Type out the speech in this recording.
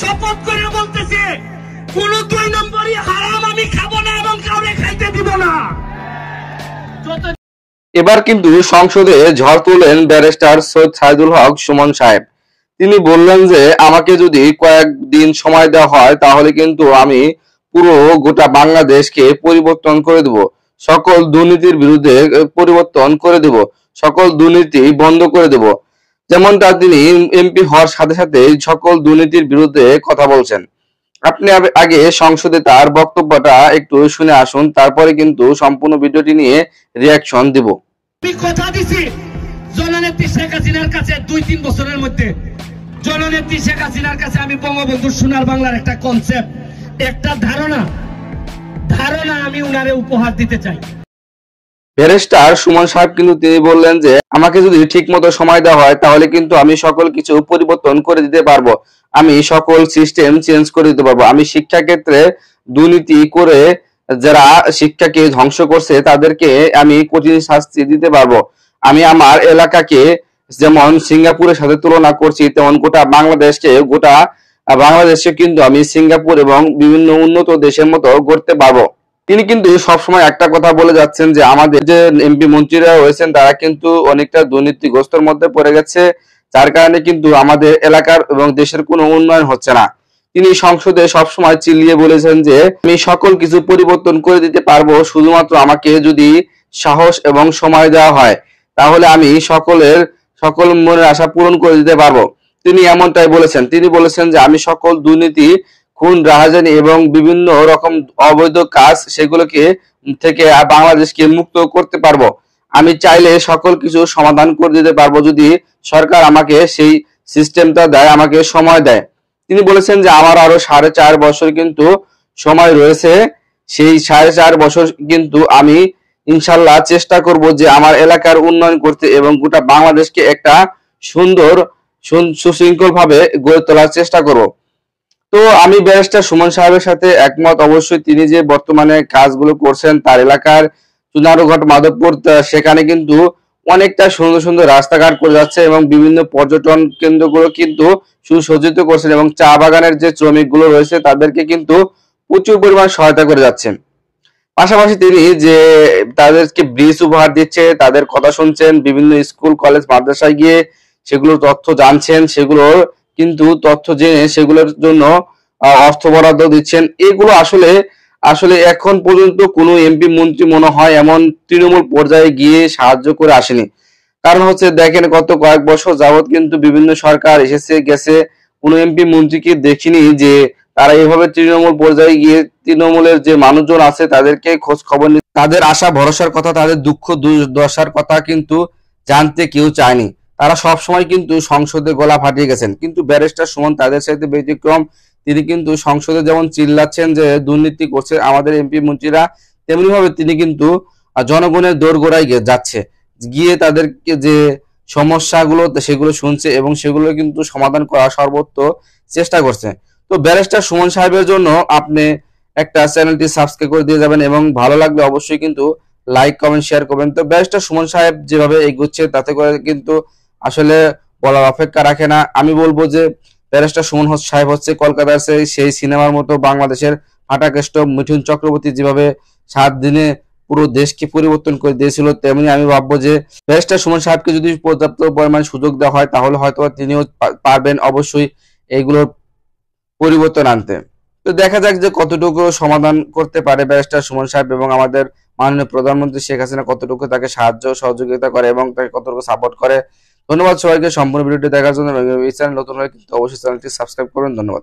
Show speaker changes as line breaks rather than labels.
শপথ করে বলতেছি কোন 2 নম্বরই হারাম আমি খাবো না এবং কাউকে খাইতে দিব না।
এবার কিন্তু সংসদে ঝড় তুললেন ব্যারিস্টার সৈয়দ সাইদুল হক সুমন সাহেব। তিনি বললেন যে আমাকে যদি কয়েকদিন সময় দেওয়া হয় তাহলে কিন্তু আমি পুরো গোটা বাংলাদেশকে পরিবর্তন করে দেব, সকল দুর্নীতির বিরুদ্ধে পরিবর্তন করে দেব, সকল দুর্নীতি বন্ধ করে দেব। যেমনটা তিনি এমপি হওয়ার সাথে সাথে সকল দুর্নীতির বিরুদ্ধে কথা বলছেন। আপনি আগে সংসদে তার বক্তব্যটা একটু শুনে আসুন, তারপরে কিন্তু সম্পূর্ণ ভিডিওটি নিয়ে রিয়াকশন দিব।
আমি কথা দিছি জননেত্রী শেখ হাসিনার কাছে 2-3 বছরের মধ্যে জননেত্রী শেখ হাসিনার কাছে আমি বঙ্গবন্ধুর সোনার বাংলার একটা কনসেপ্ট, একটা ধারণা আমি উনারে উপহার দিতে চাই।
ব্যারিস্টার সুমন সাহেব কিন্তু তিনি বললেন যে আমাকে যদি ঠিক মতো সময় দেওয়া হয় তাহলে কিন্তু আমি সকল কিছু পরিবর্তন করে দিতে পারবো, আমি সকল সিস্টেম চেঞ্জ করে দিতে পারবো, আমি শিক্ষা ক্ষেত্রে দুর্নীতি করে যারা শিক্ষাকে ধ্বংস করছে তাদেরকে আমি কঠিন শাস্তি দিতে পারবো, আমি আমার এলাকাকে যেমন সিঙ্গাপুরের সাথে তুলনা করছি তেমন গোটা বাংলাদেশকে কিন্তু আমি সিঙ্গাপুর এবং বিভিন্ন উন্নত দেশের মতো গড়তে পারবো। তিনি কিন্তু সবসময় একটা কথা বলে যাচ্ছেন যে আমাদের যে এমপি মন্ত্রীরা রয়েছেন তারা কিন্তু অনেকটা দুর্নীতিগ্রস্তর মধ্যে পড়ে গেছে, যার কারণে কিন্তু আমাদের এলাকার এবং দেশের কোনো উন্নয়ন হচ্ছে না। তিনি সংসদে সবসময় চিল্লিয়ে বলেছেন যে আমি সকল কিছু পরিবর্তন করে দিতে পারবো, শুধুমাত্র আমাকে যদি সাহস এবং সময় দেওয়া হয় তাহলে আমি সকল মনের আশা পূরণ করে দিতে পারবো। তিনি এমনটাই বলেছেন। তিনি বলেছেন যে আমি সকল দুর্নীতি, খুন, রাহাজানি এবং বিভিন্ন রকম অবৈধ কাজ সেগুলোকে থেকে বাংলাদেশকে মুক্ত করতে পারবো। আমি চাইলে সকল কিছু সমাধান করে দিতে পারবো যদি সরকার আমাকে সেই সিস্টেমটা দেয়, আমাকে সময় দেয়। তিনি বলেছেন যে আমার আরো 4.5 বছর কিন্তু সময় রয়েছে, সেই 4.5 বছর কিন্তু আমি ইনশাল্লাহ চেষ্টা করব যে আমার এলাকার উন্নয়ন করতে এবং গোটা বাংলাদেশকে একটা সুন্দর সুশৃঙ্খল ভাবে গড়ে তোলার চেষ্টা করব। তো আমি ব্যারিস্টার সুমন সাহেবের সাথে একমত। অবশ্যই তিনি যে বর্তমানে কাজগুলো করছেন তার এলাকার চুনারুঘাট, মাধবপুর, সেখানে কিন্তু অনেকটা সুন্দর সুন্দর রাস্তাঘাট করে যাচ্ছে এবং বিভিন্ন পর্যটন কেন্দ্রগুলো কিন্তু সুসজ্জিত করছেন এবং চা বাগানের যে শ্রমিকগুলো রয়েছে তাদেরকে কিন্তু প্রচুর পরিমাণ সহায়তা করে যাচ্ছেন। পাশাপাশি তিনি যে তাদেরকে ব্রিজ উপহার দিচ্ছে, তাদের কথা শুনছেন, বিভিন্ন স্কুল কলেজ মাদ্রাসায় গিয়ে সেগুলোর তথ্য জানছেন, সেগুলোর কিন্তু তথ্য জেনে সেগুলোর জন্য অর্থ বরাদ্দ দিচ্ছেন। এগুলো আসলে এখন পর্যন্ত কোনো এমপি মন্ত্রী মনে হয় এমন তৃণমূল পর্যায়ে গিয়ে সাহায্য করে আসেনি। কারণ হচ্ছে দেখেন গত কয়েক বছর যাবত কিন্তু বিভিন্ন সরকার এসেছে গেছে, কোনো এমপি মন্ত্রীকে দেখিনি যে তারা এইভাবে তৃণমূল পর্যায়ে গিয়ে তৃণমূলের যে মানুষজন আছে তাদেরকে খোঁজ খবর নিয়ে তাদের আশা ভরসার কথা, তাদের দুঃখ দুর্দশার কথা কিন্তু জানতে কেউ চায়নি। তারা সবসময় কিন্তু সংসদে গলা ফাটিয়ে গেছেন। কিন্তু ব্যারিস্টার সুমন তাদের সাথে ব্যতিক্রম। তিনি কিন্তু সংসদে যেমন চিল্লাচ্ছেন যে দুর্নীতি করছে আমাদের এমপি মন্ত্রীরা, তেমনি ভাবে তিনি কিন্তু জনগণের দোরগোড়ায় যাচ্ছে, গিয়ে তাদেরকে যে সমস্যাগুলো সেগুলো শুনছে এবং সেগুলো কিন্তু সমাধান করার সর্বোচ্চ চেষ্টা করছে। তো ব্যারিস্টার সুমন সাহেবের জন্য আপনি একটা চ্যানেলটি সাবস্ক্রাইব করে দিয়ে যাবেন এবং ভালো লাগলে অবশ্যই কিন্তু লাইক কমেন্ট শেয়ার করবেন। তো ব্যারিস্টার সুমন সাহেব যেভাবে এগোচ্ছে তাতে করে কিন্তু আসলে বলার অপেক্ষা রাখে না। আমি বলবো যে ব্যারিস্টার সুমন সাহেব হচ্ছে কলকাতার সেই সিনেমার মতো বাংলাদেশের ফাটাকেষ্ট মিঠুন চক্রবর্তী যেভাবে 7 দিনে পুরো দেশকে পরিবর্তন করে দিয়েছিল, তেমনি আমি ভাববো যে ব্যারিস্টার সুমন সাহেবকে যদি পর্যাপ্ত পরিমাণ সুযোগ দেওয়া হয় তাহলে হয়তো তিনিও পারবেন অবশ্যই এইগুলোর পরিবর্তন আনতে। তো দেখা যাক যে কতটুকু সমাধান করতে পারে ব্যারিস্টার সুমন সাহেব এবং আমাদের মাননীয় প্রধানমন্ত্রী শেখ হাসিনা কতটুকু তাকে সাহায্য সহযোগিতা করে এবং তাকে কতটুকু সাপোর্ট করে। ধন্যবাদ সবাইকে সম্পূর্ণ ভিডিওটি দেখার জন্য। এই চ্যানেল নতুন হলে কিন্তু অবশ্যই চ্যানেলটি সাবস্ক্রাইব করবেন। ধন্যবাদ।